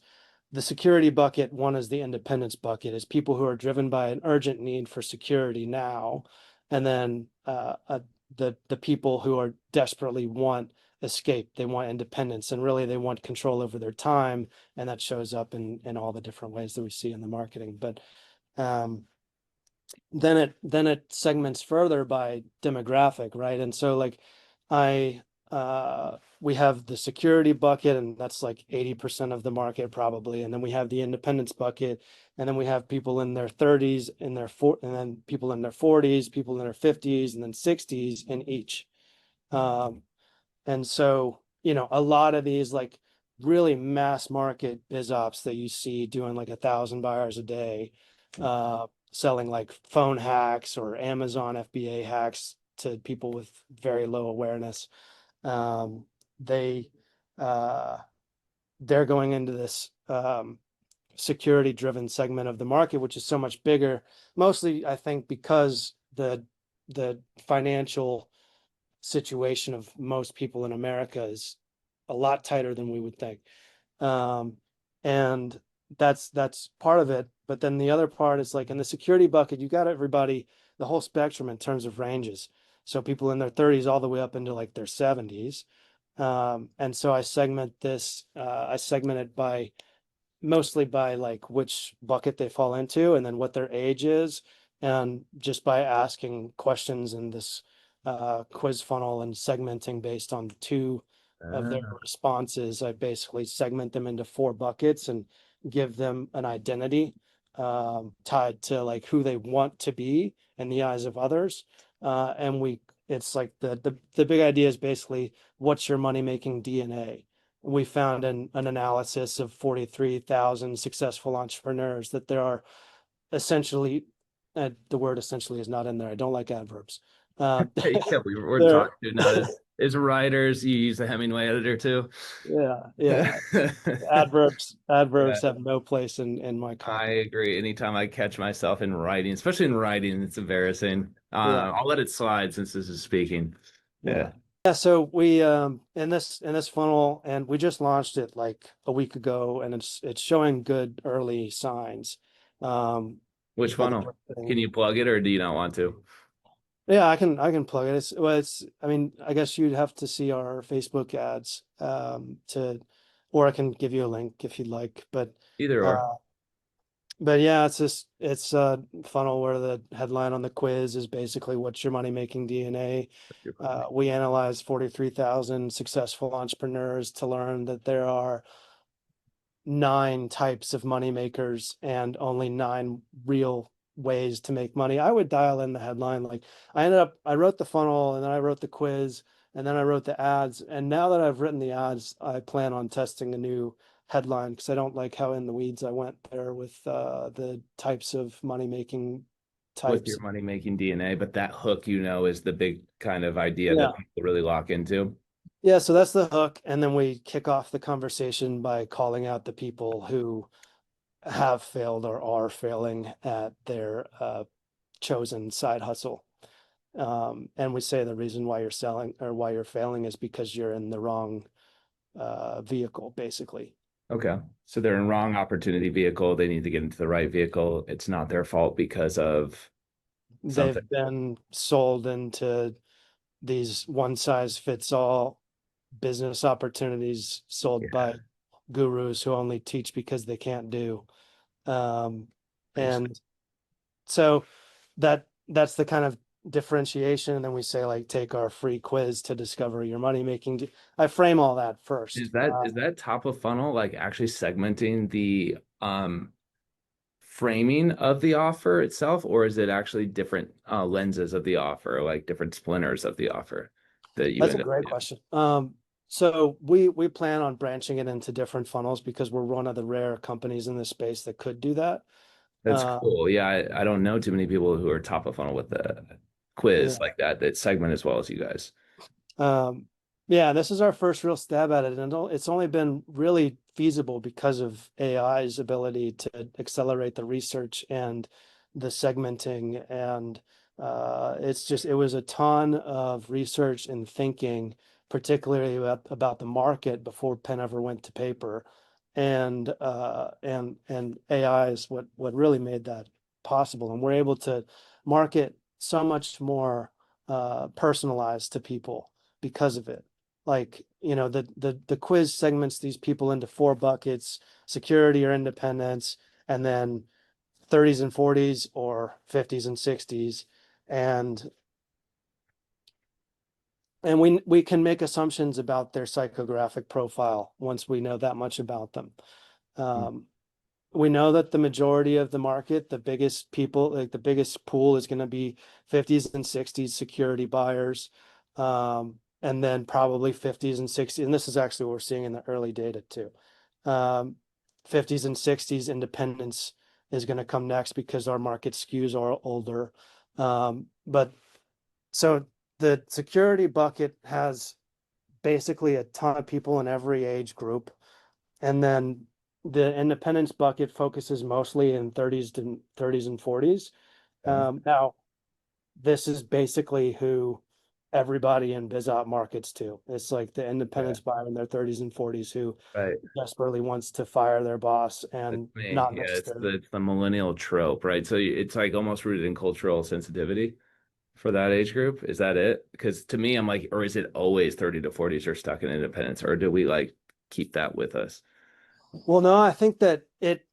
the security bucket, one is the independence bucket, is people who are driven by an urgent need for security now. And then the people who are desperately want escape, they want independence, and really they want control over their time. And that shows up in all the different ways that we see in the marketing. But um, then it segments further by demographic, right? And so like I we have the security bucket, and that's like 80% of the market probably, and then we have the independence bucket, and then we have people in their 30s, and then people in their 40s, people in their 50s, and then 60s in each. And so, a lot of these like really mass market biz ops that you see doing like 1,000 buyers a day, selling like phone hacks or Amazon FBA hacks to people with very low awareness. Um, they they're going into this security driven segment of the market, which is so much bigger, mostly I think because the financial situation of most people in America is a lot tighter than we would think. And that's part of it. But then the other part is like in the security bucket, you got everybody, the whole spectrum in terms of ranges. So people in their 30s all the way up into like their 70s. And so I segment it by mostly by like which bucket they fall into and then what their age is. And just by asking questions in this quiz funnel and segmenting based on two of their Ah, responses, I basically segment them into four buckets and give them an identity tied to like who they want to be in the eyes of others. And it's like the big idea is basically what's your money making DNA. We found in an analysis of 43,000 successful entrepreneurs that there are essentially, the word essentially is not in there. I don't like adverbs. yeah, we're There, talking now as writers, you use the Hemingway editor too. yeah. Adverbs Yeah, have no place in my I copy. agree. Anytime I catch myself in writing, especially in writing, it's embarrassing. Yeah, I'll let it slide since this is speaking. yeah. Yeah. Yeah, so we in this funnel, and we just launched it like a week ago, and it's showing good early signs. Um, Which but funnel? Can you plug it or do you not want to? yeah, I can plug it. I mean, I guess you'd have to see our Facebook ads or I can give you a link if you'd like. Either or. Uh, but yeah, it's a funnel where the headline on the quiz is basically what's your money making DNA. We analyzed 43,000 successful entrepreneurs to learn that there are 9 types of money makers and only 9 real ways to make money. I would dial in the headline. Like I wrote the funnel, and then I wrote the quiz, and then I wrote the ads. And now that I've written the ads, I plan on testing a new headline because I don't like how in the weeds I went there with the types of money making With your types. money making DNA, but that hook, is the big kind of idea Yeah. that people really lock into. Yeah, so that's the hook. And then we kick off the conversation by calling out the people who have failed or are failing at their chosen side hustle. And we say the reason why you're selling or why you're failing is because you're in the wrong vehicle, basically. Okay. So they're in wrong opportunity vehicle. They need to get into the right vehicle. It's not their fault because of something. They've been sold into these one size fits all business opportunities sold Yeah. by gurus who only teach because they can't do. Um, I see. and so that's the kind of differentiation. And then we say like take our free quiz to discover your money making. I frame all that first. Is that top of funnel like actually segmenting the framing of the offer itself, or is it actually different lenses of the offer, like different splinters of the offer that you That's a end up great doing? question. So we plan on branching it into different funnels because we're one of the rare companies in this space that could do that. That's Um, cool. Yeah, I don't know too many people who are top of funnel with the quiz yeah. like that segment as well as you guys. Um, yeah, this is our first real stab at it, and it's only been really feasible because of AI's ability to accelerate the research and the segmenting and it was a ton of research and thinking, particularly about the market before pen ever went to paper. And AI is what really made that possible. And we're able to market so much more personalized to people because of it. Like, the quiz segments these people into 4 buckets: security or independence, and then 30s and 40s or 50s and 60s. And we can make assumptions about their psychographic profile once we know that much about them. We know that the majority of the market, the biggest people, like the biggest pool, is going to be 50s and 60s security buyers, and then probably 50s and 60s. And this is actually what we're seeing in the early data too. 50s and 60s independents is going to come next because our market skews are older. But so the security bucket has basically a ton of people in every age group. And then the independence bucket focuses mostly in 30s and 40s. Now, this is basically who everybody in biz op markets to. It's like the independence buyer in their 30s and 40s who Right. desperately wants to fire their boss and not Yeah, miss their. it's the millennial trope, right? So it's like almost rooted in cultural sensitivity for that age group. Is that it? Because to me, I'm like, or is it always 30 to 40s are stuck in independence, or do we like keep that with us? Well, no, I think that it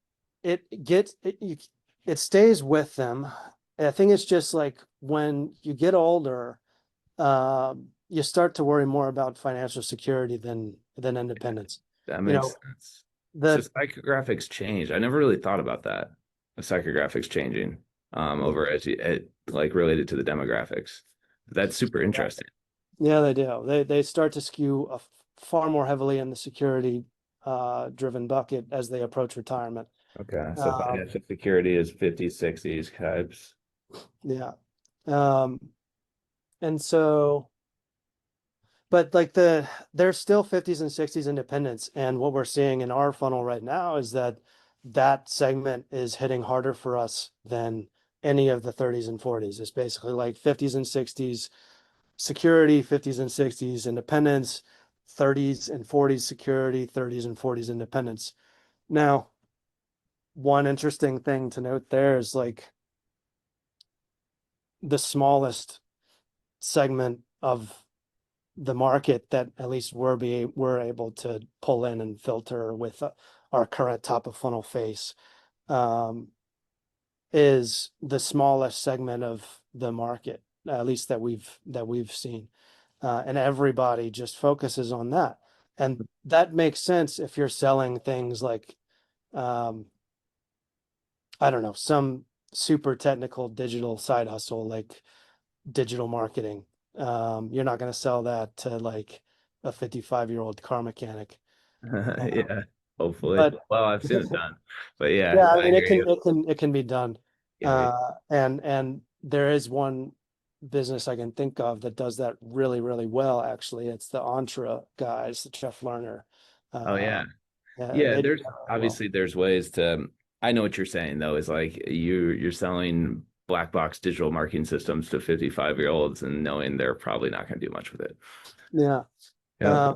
stays with them. I think it's just like when you get older, you start to worry more about financial security than independence. That You makes know, sense. So the psychographics change. I never really thought about that. The psychographics changing over as like related to the demographics. That's super interesting. Yeah, they do. They start to skew far more heavily in the security driven bucket as they approach retirement. Okay. So Um, financial security is 50s, 60s types. yeah. Um, and so, but like there's still 50s and 60s independents. And what we're seeing in our funnel right now is that segment is hitting harder for us than any of the 30s and 40s. It's basically like 50s and 60s security, 50s and 60s independence, 30s and 40s security, 30s and 40s independence. Now, one interesting thing to note there is like the smallest segment of the market that at least we're able to pull in and filter with our current top of funnel face, um, is the smallest segment of the market, at least that we've seen. And everybody just focuses on that. And that makes sense if you're selling things like, um, I don't know, some super technical digital side hustle like digital marketing. You're not going to sell that to like a 55-year-old car mechanic. Yeah, hopefully. But Well, I've seen it done. But yeah, yeah, I I mean, hear you. it can be done. Yeah, yeah. And there is one business I can think of that does that really, really well, actually. It's the Entra guys, the Jeff Lerner. Oh Uh, yeah. yeah, Yeah, they do there's that really well. obviously there's ways to I know what you're saying though, is like you're selling black box digital marketing systems to 55-year-olds and knowing they're probably not going to do much with it. Yeah. Yep. Uh,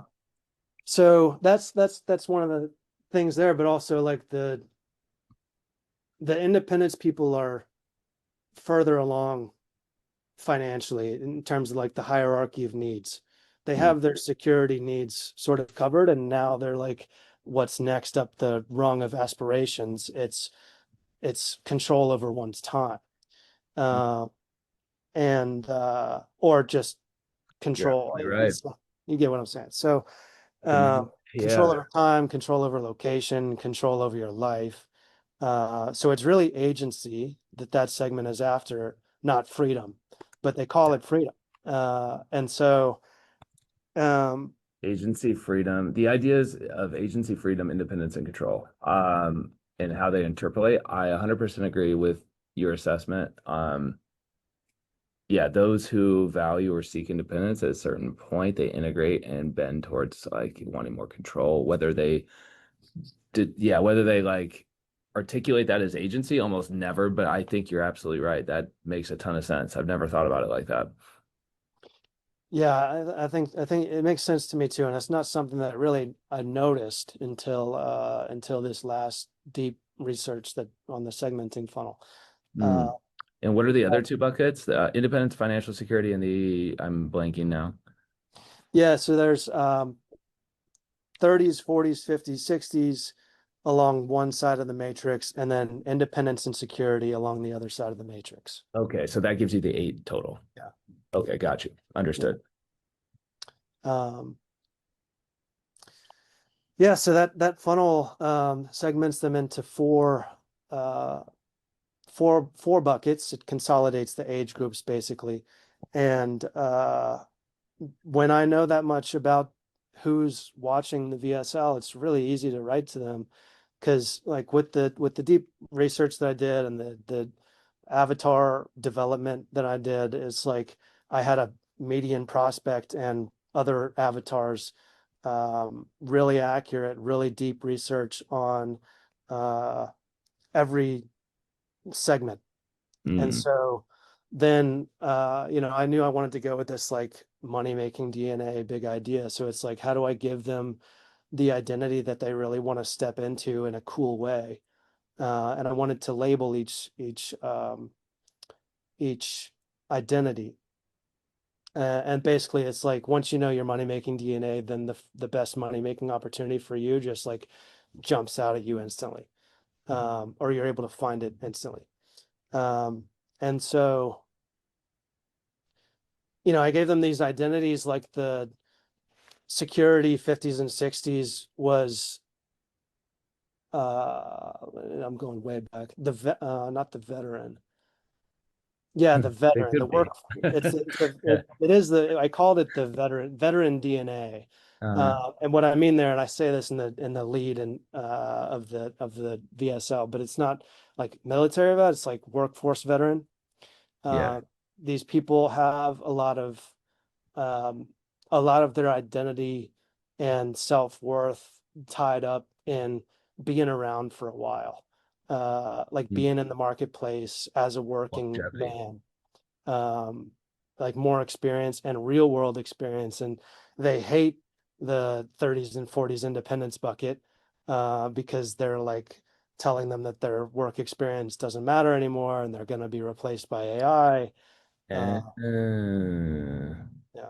so that's one of the things there, but also like the independence people are further along financially in terms of like the hierarchy of needs. They Mm. have their security needs sort of covered, and now they're like, what's next up the rung of aspirations? It's control over one's time, uh, and or just You're control. absolutely right. It's you get what I'm saying. So control Yeah. over time, control over location, control over your life. So it's really agency that segment is after, not freedom, but they call it freedom. And so, um, Agency freedom, the ideas of agency freedom, independence, and control, and how they interpolate. I 100% agree with your assessment. Yeah, those who value or seek independence at a certain point, they integrate and bend towards like wanting more control, whether they like articulate that as agency, almost never, but I think you're absolutely right. That makes a ton of sense. I've never thought about it like that. Yeah, I think it makes sense to me too, and it's not something that really I noticed until this last deep research that on the segmenting funnel. Uh, Mm. And what are the other but two buckets? The independence, financial security, and I'm blanking now. yeah, so there's 30s, 40s, 50s, 60s along one side of the matrix, and then independence and security along the other side of the matrix. Okay, so that gives you the 8 total. Yeah. Okay, got you. Yeah. Understood. Um, yeah, so that funnel segments them into uh, four buckets. It consolidates the age groups basically. And when I know that much about who's watching the VSL, it's really easy to write to them because like with the deep research that I did and the avatar development that I did, it's like I had a median prospect and other avatars, really accurate, really deep research on uh, every segment. And Mm. so then, I knew I wanted to go with this like money making DNA big idea. So it's like, how do I give them the identity that they really want to step into in a cool way? And I wanted to label each identity. And basically, it's like once you know your money making DNA, then the best money making opportunity for you just like jumps out at you instantly, or you're able to find it instantly. Um, and so I gave them these identities like the security 50s and 60s was I'm going way back. Not the veteran. Yeah, the It veteran, the could be. work. Yeah. It is I called it the veteran DNA. Uh, And what I mean there, and I say this in the lead and of the VSL, but it's not like military vet, it's like workforce veteran. yeah. Uh, these people have um, a lot of their identity and self-worth tied up in being around for a while, like Mm. being in the marketplace as a working Longevity. man, um, like more experience and real world experience. And they hate the 30s and 40s independence bucket because they're like telling them that their work experience doesn't matter anymore and they're going to be replaced by AI. Uh, yeah.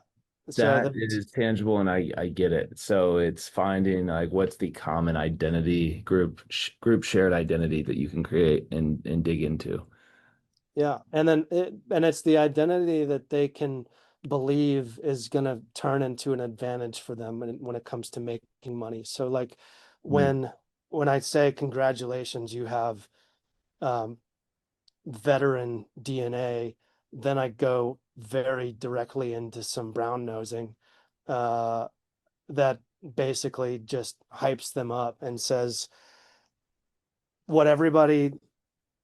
So That there's is tangible and I get it. So it's finding like what's the common identity group shared identity that you can create and dig into. Yeah, and then it's the identity that they can believe is going to turn into an advantage for them when it comes to making money. So like Mm. when when I say congratulations, you have um, veteran DNA, then I go very directly into some brown nosing uh, that basically just hypes them up and says what everybody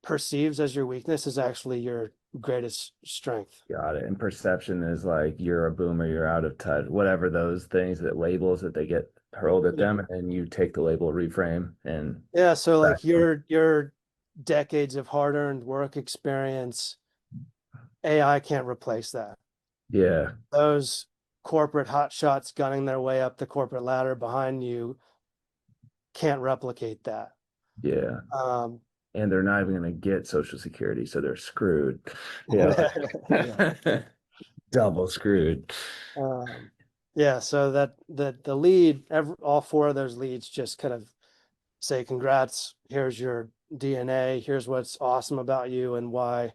perceives as your weakness is actually your greatest strength. Got it. And perception is like you're a boomer, you're out of touch, whatever those things that labels that they get hurled at Yeah. them, and you take the label reframe and Yeah, so back like them. your decades of hard-earned work experience, AI can't replace that. Yeah, Those corporate hotshots gunning their way up the corporate ladder behind you can't replicate that. yeah. Um, And they're not even gonna get Social Security, so they're screwed. Yeah. yeah, yeah. Double screwed. Um, yeah, so that the lead, all four of those leads just kind of say, congrats, here's your DNA, here's what's awesome about you and why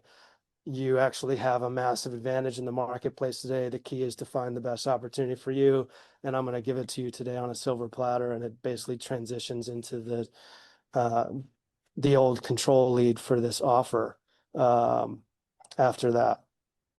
you actually have a massive advantage in the marketplace today. The key is to find the best opportunity for you. And I'm going to give it to you today on a silver platter. And it basically transitions into the old control lead for this offer after that.